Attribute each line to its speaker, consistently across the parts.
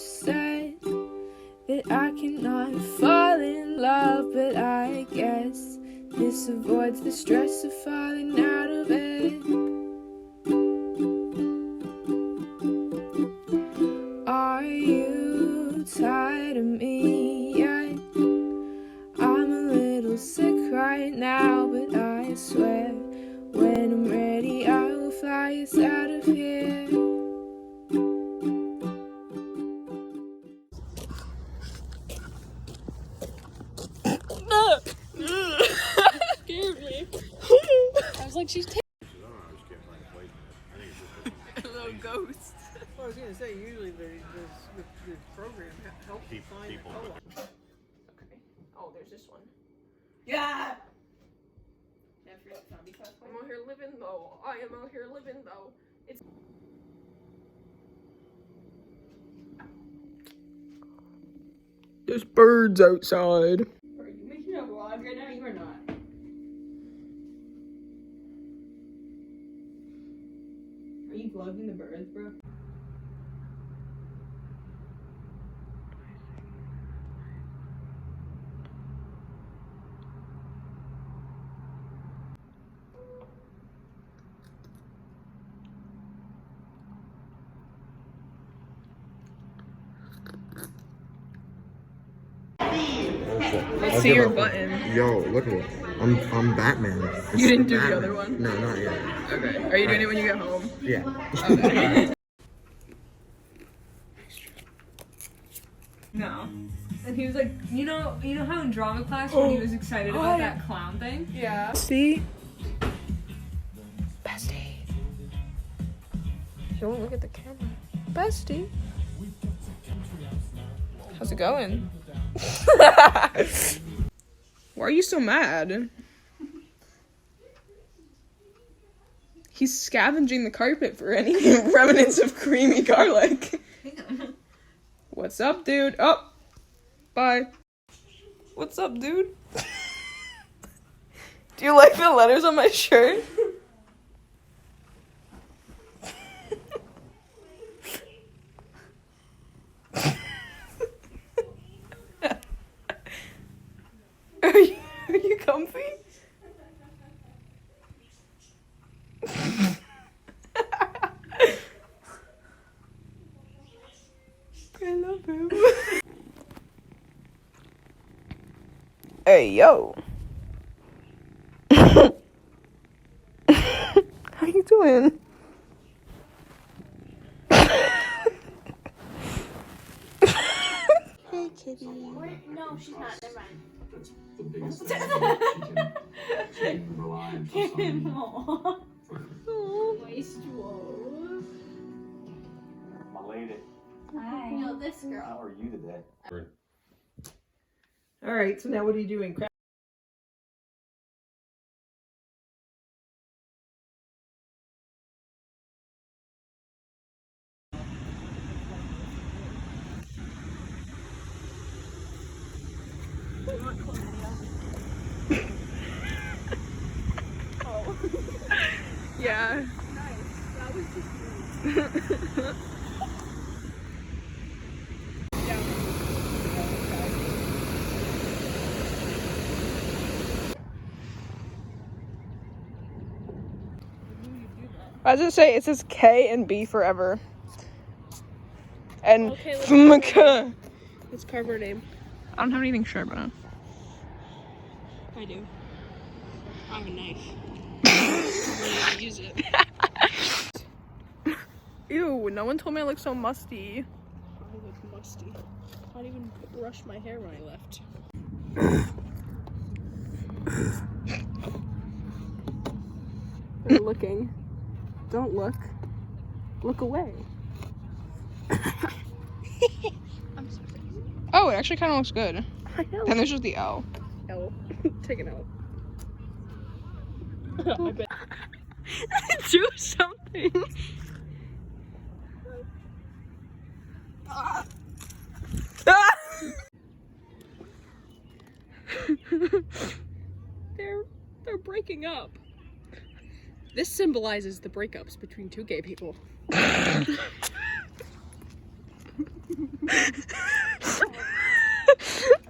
Speaker 1: said that I cannot fall in love, but I guess this avoids the stress of falling out of bed. Are you tired of me yet? I'm a little sick right now, but I swear when I'm ready I will fly us out of here.
Speaker 2: Scared me. I was like, she's taking a little ghost.
Speaker 3: Well, I was gonna say, usually the program helps you find people.
Speaker 2: Okay. Oh, there's this one.
Speaker 3: Yeah!
Speaker 2: I'm out here living though. I am out here living though. It's
Speaker 1: There's birds outside.
Speaker 2: Are you making a vlog right now? You are not. Are you vlogging the birds, bro?
Speaker 1: I see your button.
Speaker 4: Yo, look at it. I'm Batman.
Speaker 1: You didn't do the other one?
Speaker 4: No, not yet.
Speaker 1: Okay. Are you doing it when you get home?
Speaker 4: Yeah.
Speaker 1: Okay.
Speaker 5: No. And he was like, you know how in drama class when he was excited about that clown thing?
Speaker 1: Yeah. See? Bestie. You won't look at the camera. Bestie. How's it going? Why are you so mad? He's scavenging the carpet for any remnants of creamy garlic. What's up, dude? Oh, bye. What's up, dude? Do you like the letters on my shirt? Are you comfy? I love him. Hey, yo. How you doing? Hey, kitty.
Speaker 6: No, she's not. Never mind.
Speaker 7: That's the biggest thing. She can rely on for
Speaker 6: Moist.
Speaker 7: My lady,
Speaker 6: Hi. No, this girl.
Speaker 7: how are you today?
Speaker 3: Alright, so now what are you doing?
Speaker 1: Yeah. I was gonna say it says K and B forever. And
Speaker 2: Okay, let's carve her name.
Speaker 1: I don't have anything sharp on.
Speaker 2: I do. I have a knife. I'm ready to use it.
Speaker 1: Ew, no one told me I look so musty.
Speaker 2: I look musty. I didn't even brush my hair when I left. They're looking. Don't look. Look away.
Speaker 1: Oh, it actually kind of looks good.
Speaker 2: I know.
Speaker 1: And there's just the L.
Speaker 2: L. Take an L. I bet.
Speaker 1: Do something.
Speaker 2: They're breaking up. This symbolizes the breakups between two gay people.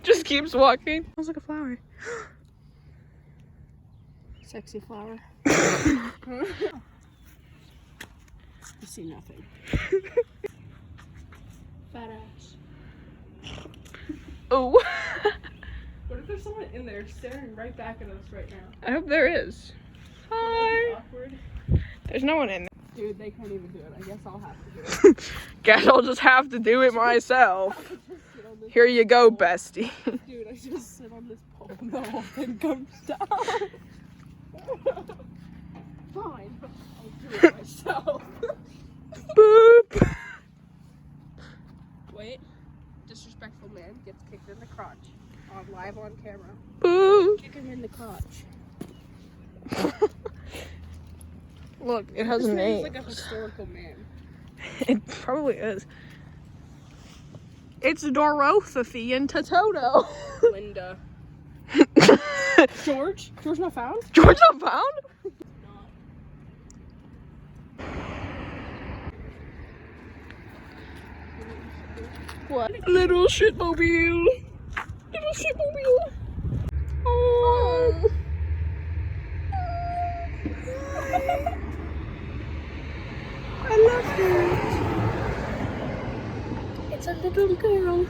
Speaker 2: Just keeps walking. Smells like a flower. Sexy flower. I see nothing. Fat ass.
Speaker 5: Oh. What if there's someone in there staring right back at us right now?
Speaker 2: I hope there is. Hi.
Speaker 5: Awkward.
Speaker 2: There's no one in there.
Speaker 5: Dude, they can't even do it. I guess I'll have to do it.
Speaker 2: Guess I'll just have to do it myself. Here you go, bestie.
Speaker 5: Dude, I just sit on this pole and the whole thing comes down. Fine, I'll do it myself.
Speaker 2: Boop.
Speaker 5: Wait. Disrespectful man gets kicked in the crotch. Live on camera.
Speaker 2: Boop.
Speaker 5: Kick him in the crotch.
Speaker 2: Look, it has
Speaker 5: This
Speaker 2: a
Speaker 5: man is
Speaker 2: name.
Speaker 5: like a historical man.
Speaker 2: It probably is. It's Dorothy and Toto.
Speaker 5: Linda. George? George not found?
Speaker 2: George not found? What? Little shitmobile. Little shitmobile. Oh. I love her. It's a little girl.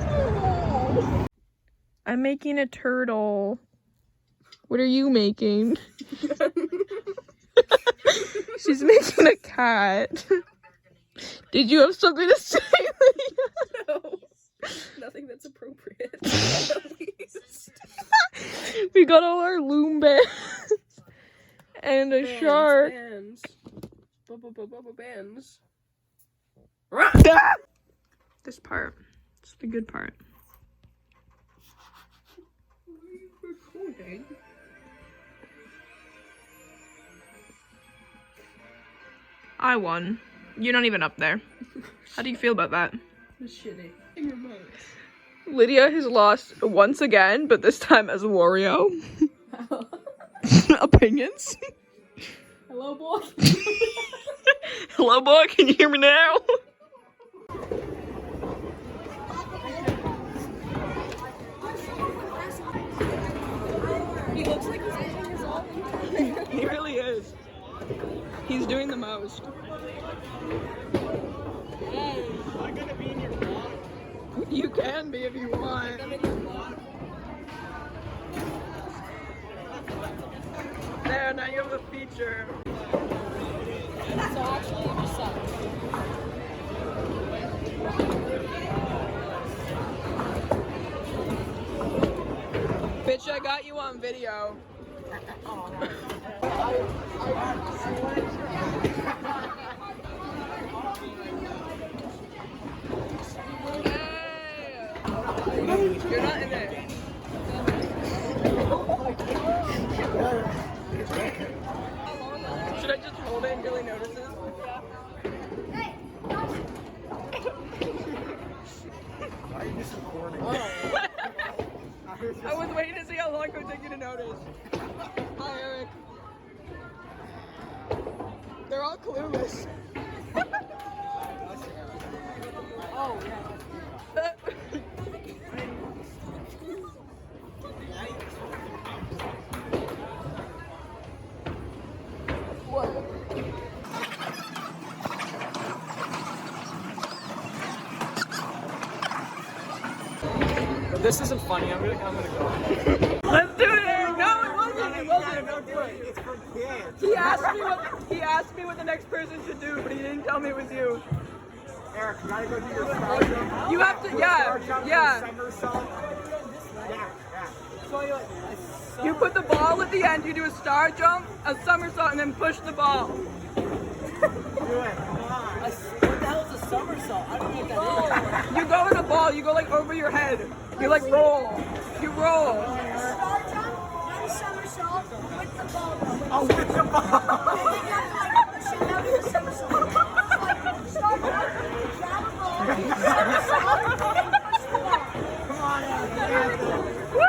Speaker 2: Oh. I'm making a turtle. What are you making? She's making a cat. Did you have something to say, Lydia?
Speaker 5: No. Nothing that's appropriate.
Speaker 2: We got all our loom bands and a shark.
Speaker 5: Bands. Bands.
Speaker 2: This part. It's the good part.
Speaker 5: Recording.
Speaker 2: I won. You're not even up there. How do you feel about that?
Speaker 5: It's shitty. In your mouth.
Speaker 2: Lydia has lost once again, but this time as Wario. Opinions?
Speaker 5: Hello, boy.
Speaker 2: Hello, boy. Can you hear me now?
Speaker 5: He looks like he's making his own.
Speaker 2: He really is. He's doing the most.
Speaker 3: I'm gonna be in your vlog.
Speaker 2: You can be if you want. There, now you have a feature.
Speaker 5: So actually, you just suck.
Speaker 2: Bitch, I got you on video. Hey! You're not in there. Should I just hold it until he notices?
Speaker 4: Why are you just recording?
Speaker 2: I was waiting to see how long it would take you to notice. Hi, Eric. They're all clueless.
Speaker 5: Oh, yeah.
Speaker 3: This isn't funny. I'm gonna go.
Speaker 2: Let's do it, Eric. No, it wasn't. It wasn't.
Speaker 3: Don't do it. It's for kids.
Speaker 2: He asked me what the next person should do, but he didn't tell me it was you.
Speaker 3: Eric, you gotta go do your star jump.
Speaker 2: You have to,
Speaker 3: Star jump,
Speaker 2: yeah.
Speaker 3: somersault. Yeah. So
Speaker 2: You put the ball at the end, you do a star jump, a somersault, and then push the ball.
Speaker 3: do it. Come on.
Speaker 8: What the hell is a somersault? I don't know what that is.
Speaker 2: You go with the ball, you go like over your head. You like roll. You roll.
Speaker 6: Star jump and somersault with the ball.
Speaker 3: Oh, with the ball.
Speaker 6: You have to like push it out of the somersault. Like star jump, grab a ball, somersault, and push the ball.
Speaker 3: Come on, Eric.
Speaker 2: Woo!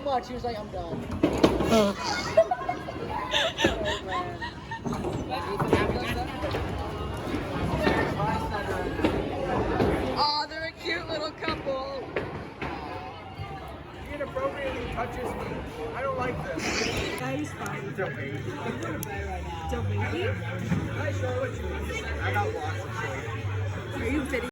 Speaker 8: much. He was like, I'm done.
Speaker 2: Oh, they're a cute little couple.
Speaker 4: Inappropriately touches me. I don't like this.
Speaker 2: That is fine.
Speaker 4: It's okay.
Speaker 2: Don't make me.
Speaker 4: I show what you mean. I got lots of choices.
Speaker 2: Are you video?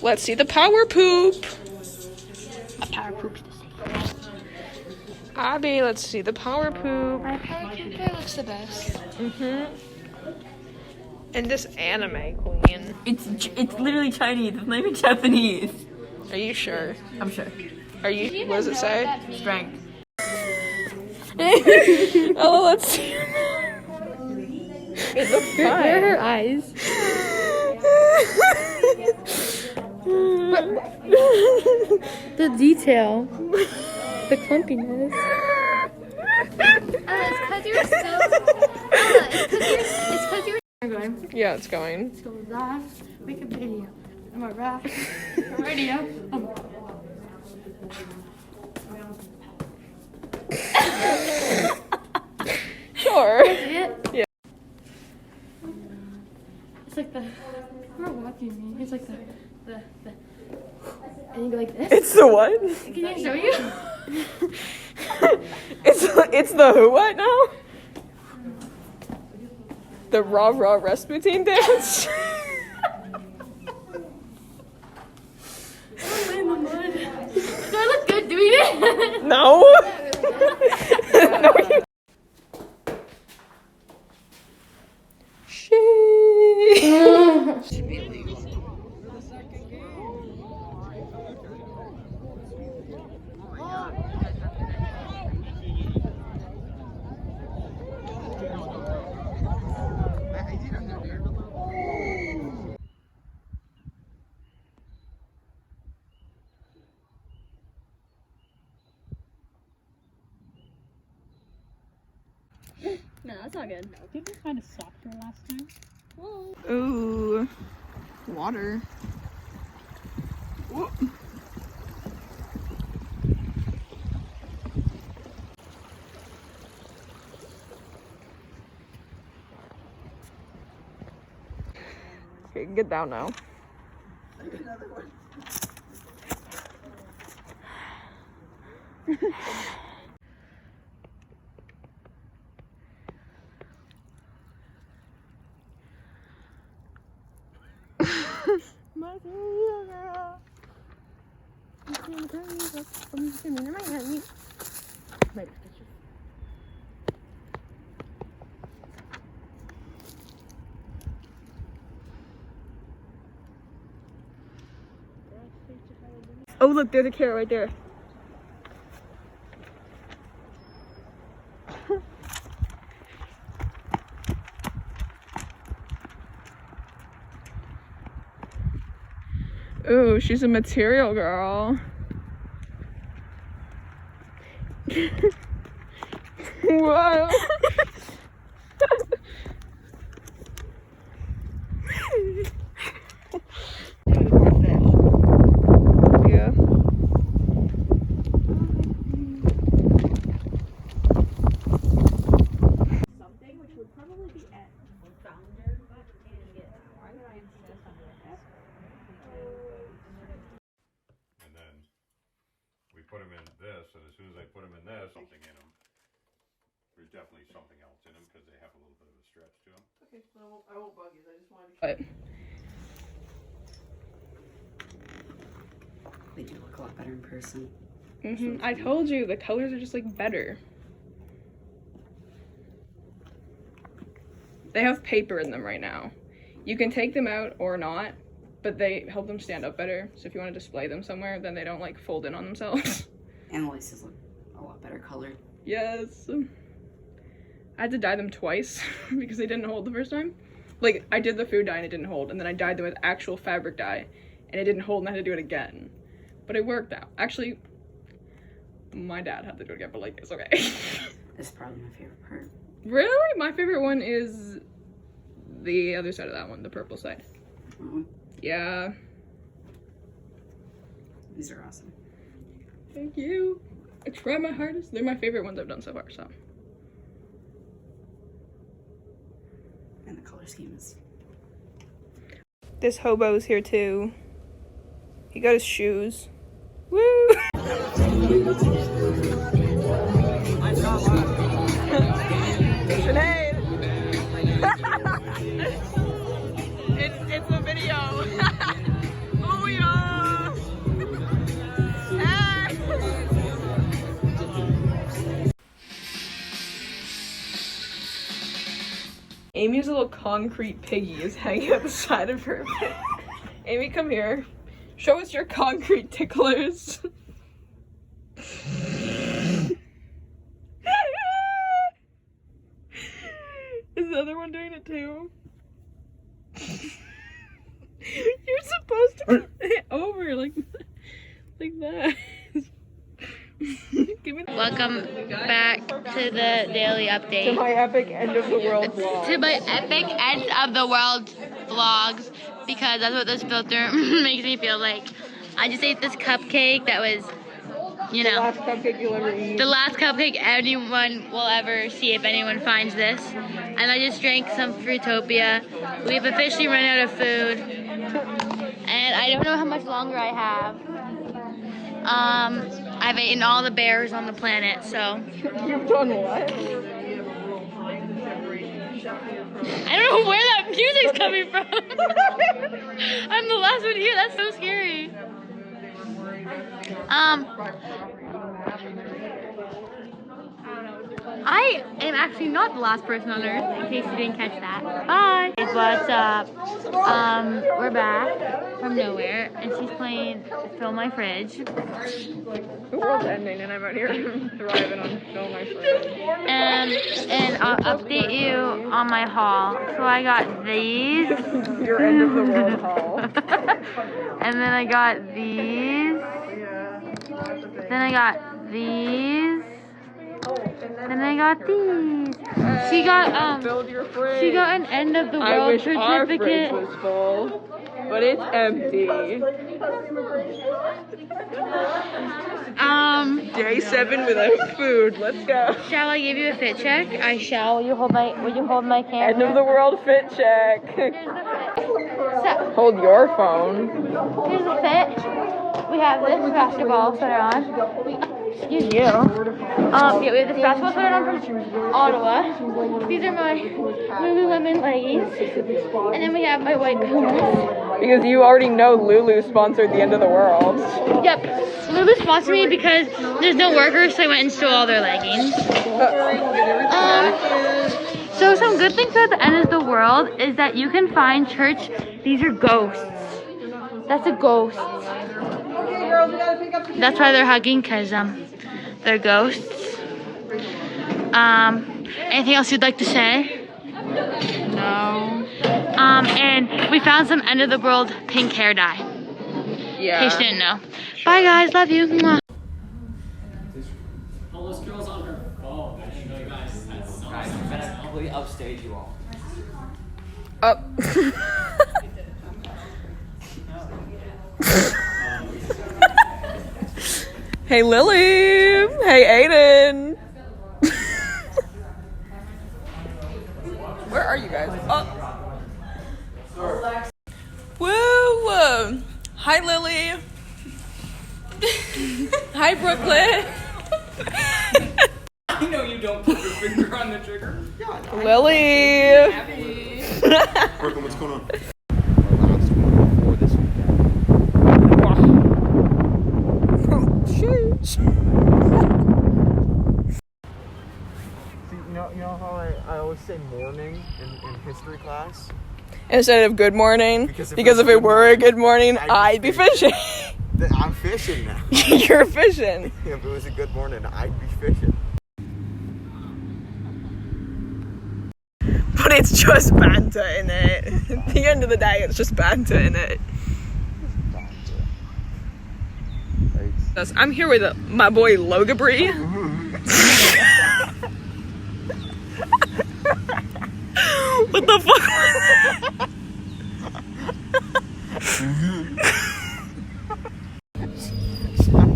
Speaker 2: Let's see the power poop.
Speaker 6: A power poop.
Speaker 2: Abby, let's see the power poop.
Speaker 6: My power poop toy looks the best.
Speaker 2: And this anime queen.
Speaker 8: It's literally Chinese. It's not even Japanese.
Speaker 2: Are you sure?
Speaker 8: I'm sure.
Speaker 2: Are you? What does it say?
Speaker 8: Strength.
Speaker 2: Oh, let's see. It's a fun.
Speaker 1: Where are her eyes? The detail. The clumpiness.
Speaker 6: It's because you're still. It's because you're.
Speaker 2: Yeah, it's going.
Speaker 6: So live, make a video. I'm a rap. Radio.
Speaker 2: Sure.
Speaker 6: Yeah. It's like the. You're watching me. It's like the. And you go like this.
Speaker 2: It's the what?
Speaker 6: Can I show you?
Speaker 2: It's the who what now? The raw Rasputin dance.
Speaker 6: Do I look good doing it?
Speaker 2: No. No.
Speaker 6: No, that's not good.
Speaker 8: Didn't we find a softer last time?
Speaker 2: Ooh, water. Ooh. Okay, get down now. Oh look, there's a carrot right there. Ooh, she's a material girl. Wow. Yeah.
Speaker 9: Something which would probably be at founder and get organized on the
Speaker 10: And then we put them in this, and as soon as I put them in this, something in them. There's definitely something else in them because they have a little bit of a stretch to them.
Speaker 3: Okay, I won't bug you. I just wanted to.
Speaker 2: But
Speaker 11: They do look a lot better in person.
Speaker 2: I told you, the colors are just like better. They have paper in them right now. You can take them out or not, but they help them stand up better. So if you want to display them somewhere, then they don't like fold in on themselves.
Speaker 11: And the laces look a lot better colored.
Speaker 2: Yes. I had to dye them twice because they didn't hold the first time. Like, I did the food dye and it didn't hold, and then I dyed them with actual fabric dye and it didn't hold, and I had to do it again. But it worked out. Actually, my dad had to do it again, but like, it's okay.
Speaker 11: It's probably my favorite part.
Speaker 2: Really? My favorite one is the other side of that one, the purple side. Yeah.
Speaker 11: These are awesome.
Speaker 2: Thank you. I try my hardest. They're my favorite ones I've done so far, so.
Speaker 11: And the color scheme is...
Speaker 1: This hobo's here too. He got his shoes. Woo!
Speaker 8: Sinead! it's a video. Oh yeah! Hey!
Speaker 2: Amy's little concrete piggy is hanging at the side of her pit. Amy, come here. Show us your concrete ticklers. Is the other one doing it too? You're supposed to put it over like that.
Speaker 12: Welcome back to the daily update.
Speaker 2: To my epic end of the world vlog.
Speaker 12: To my epic end of the world vlogs, because that's what this filter makes me feel like. I just ate this cupcake that was, you know,
Speaker 2: The last cupcake you'll ever eat.
Speaker 12: the last cupcake anyone will ever see if anyone finds this. And I just drank some Fruitopia. We've officially run out of food. And I don't know how much longer I have. I've eaten all the bears on the planet, so.
Speaker 2: You've done what?
Speaker 12: I don't know where that music's coming from. I'm the last one here. That's so scary. I am actually not the last person on Earth, in case you didn't catch that. Bye. What's up? We're back from nowhere, and she's playing Fill My Fridge.
Speaker 2: The world's ending, and I'm out here thriving on Fill My Fridge.
Speaker 12: And I'll update you on my haul. So I got these.
Speaker 2: Your end of the world haul.
Speaker 12: And then I got these. Then I got these. And I got these. She got she got an end of the world certificate.
Speaker 2: Our fridge was full, but it's empty. Day 7 without food. Let's go.
Speaker 12: Shall I give you a fit check? I shall. Will you hold my camera?
Speaker 2: End of the world fit check.
Speaker 12: Here's the fit. So,
Speaker 2: Hold your phone.
Speaker 12: here's the fit. We have this basketball sweater on. Excuse you. Yeah, we have this basketball sweater on from Ottawa. These are my Lululemon leggings. And then we have my white Pumas.
Speaker 2: Because you already know Lulu sponsored the end of the world.
Speaker 12: Yep. Lulu sponsored me because there's no workers, so I went and stole all their leggings. So some good things about the end of the world is that you can find church. These are ghosts. That's a ghost. That's why they're hugging, because they're ghosts. Anything else you'd like to say?
Speaker 2: No.
Speaker 12: And we found some end of the world pink hair dye.
Speaker 2: Yeah.
Speaker 12: In case you didn't know. Bye guys, love you. Mwah.
Speaker 4: All those girls on her phone. I didn't know you guys had some. Guys, I'm gonna completely upstage you all.
Speaker 2: Up. Hey Lily. Hey Aiden. Where are you guys? Oh. Woo! Hi Lily. Hi Brooklyn.
Speaker 8: I know you don't put your finger on the trigger.
Speaker 2: Lily.
Speaker 10: Brooklyn, what's going on?
Speaker 4: You know how I always say morning in history class?
Speaker 2: Instead of good morning,
Speaker 4: Because
Speaker 2: if it were a good morning, I'd be fishing.
Speaker 4: I'm fishing now.
Speaker 2: You're fishing.
Speaker 4: If it was a good morning, I'd be fishing.
Speaker 2: But it's just banter in it. At the end of the day, it's just banter in it. I'm here with my boy 𝐿𝐿𝐜. What the fuck?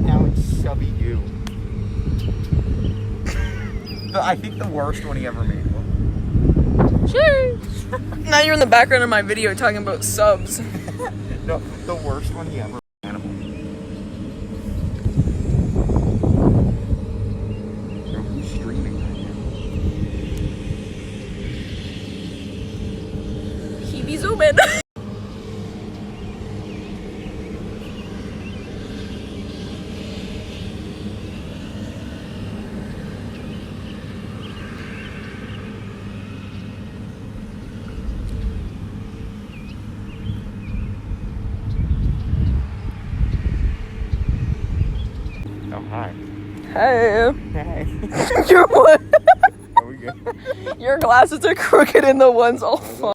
Speaker 13: Now it's Chubby you. I think the worst one he ever made.
Speaker 2: Cheers! Now you're in the background of my video talking about subs.
Speaker 13: No, the worst one he ever made. Animal. So who's streaming right now?
Speaker 2: He be zooming.
Speaker 13: Oh, hi.
Speaker 2: Hey.
Speaker 13: Hey.
Speaker 2: Your what?
Speaker 13: Are we good?
Speaker 2: Your glasses are crooked and the one's all fun.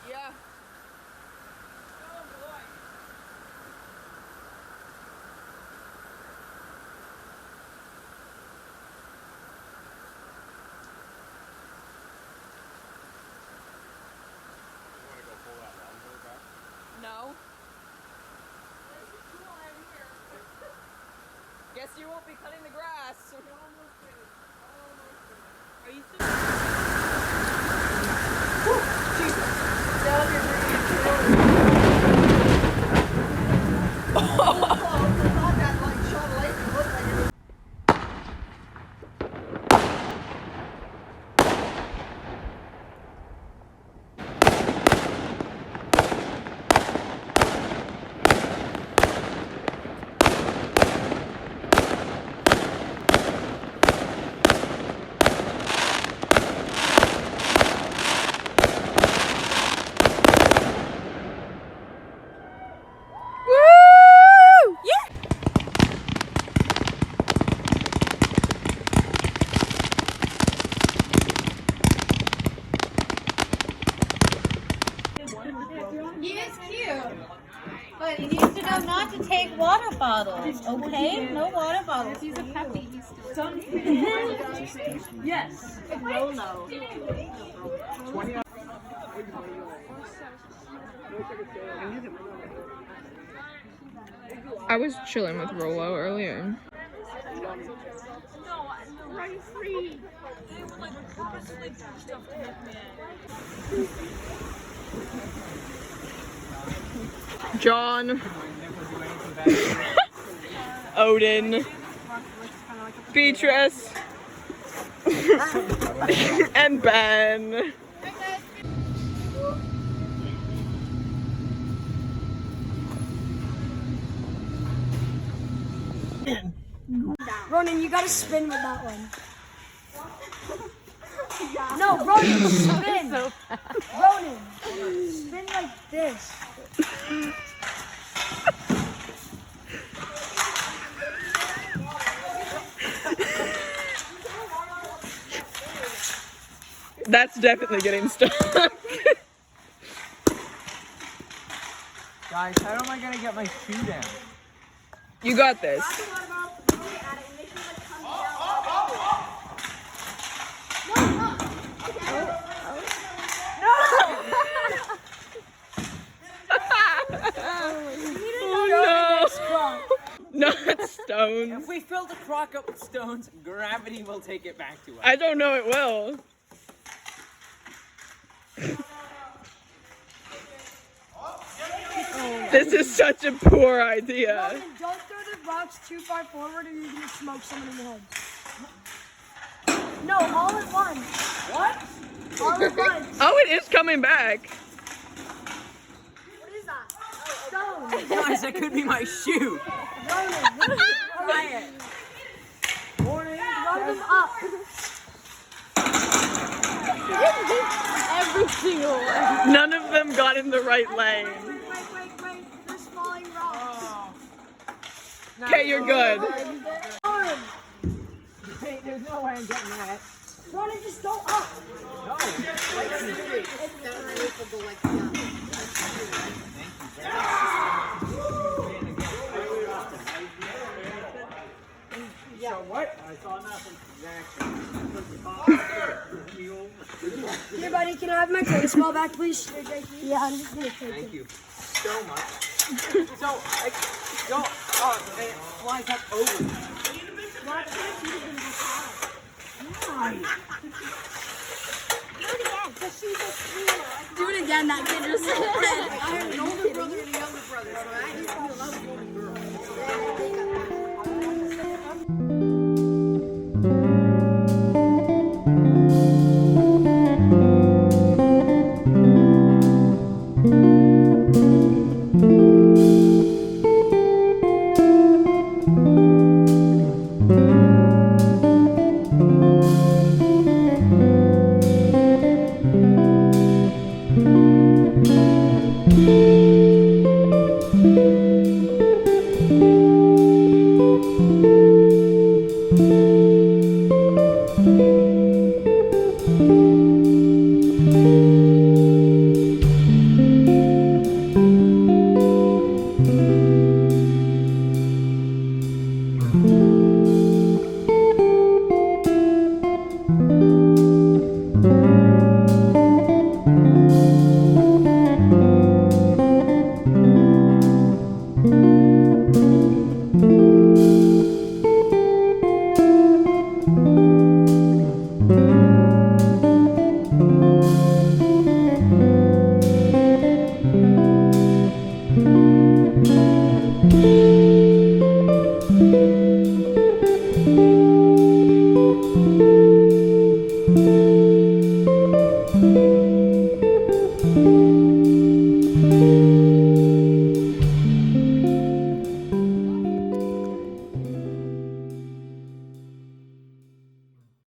Speaker 2: Yeah. No. Guess you won't be cutting the grass. Are you still?
Speaker 6: He is cute. But he needs to know not to take water bottles, okay? No water bottles. He's a puppy. He's still Yes. Rolo.
Speaker 2: I was chilling with Rolo earlier.
Speaker 6: Run free.
Speaker 2: John, Odin, Beatrice, and Ben.
Speaker 6: Ronan, you gotta spin with that one. No, Ronan, spin. Ronan, spin like this.
Speaker 2: That's definitely getting stuck.
Speaker 8: Guys, how am I gonna get my shoe down?
Speaker 2: You got this. Not stones.
Speaker 8: If we fill the crock up with stones, gravity will take it back to us.
Speaker 2: I don't know it will. This is such a poor idea.
Speaker 6: Ronan, don't throw the rocks too far forward or you're gonna smoke someone in the head. No, all at once. What? All at once.
Speaker 2: Oh, it is coming back.
Speaker 6: What is that? Stone.
Speaker 8: Guys, that could be my shoe.
Speaker 6: Ronan,
Speaker 8: Try it.
Speaker 6: run them up.
Speaker 12: Every single one.
Speaker 2: None of them got in the right lane. Okay, you're good.
Speaker 8: There's no way I'm getting that.
Speaker 9: Run and just go up.
Speaker 8: No. So what? I saw nothing.
Speaker 9: Here, buddy, can I have my tennis ball back, please? Yeah, I'm just gonna take it.
Speaker 8: Thank you so much. So I don't. Oh, and it flies up over.
Speaker 9: Do it again, that kid just said.
Speaker 3: I have an older brother and a younger brother, so I just feel love for a girl.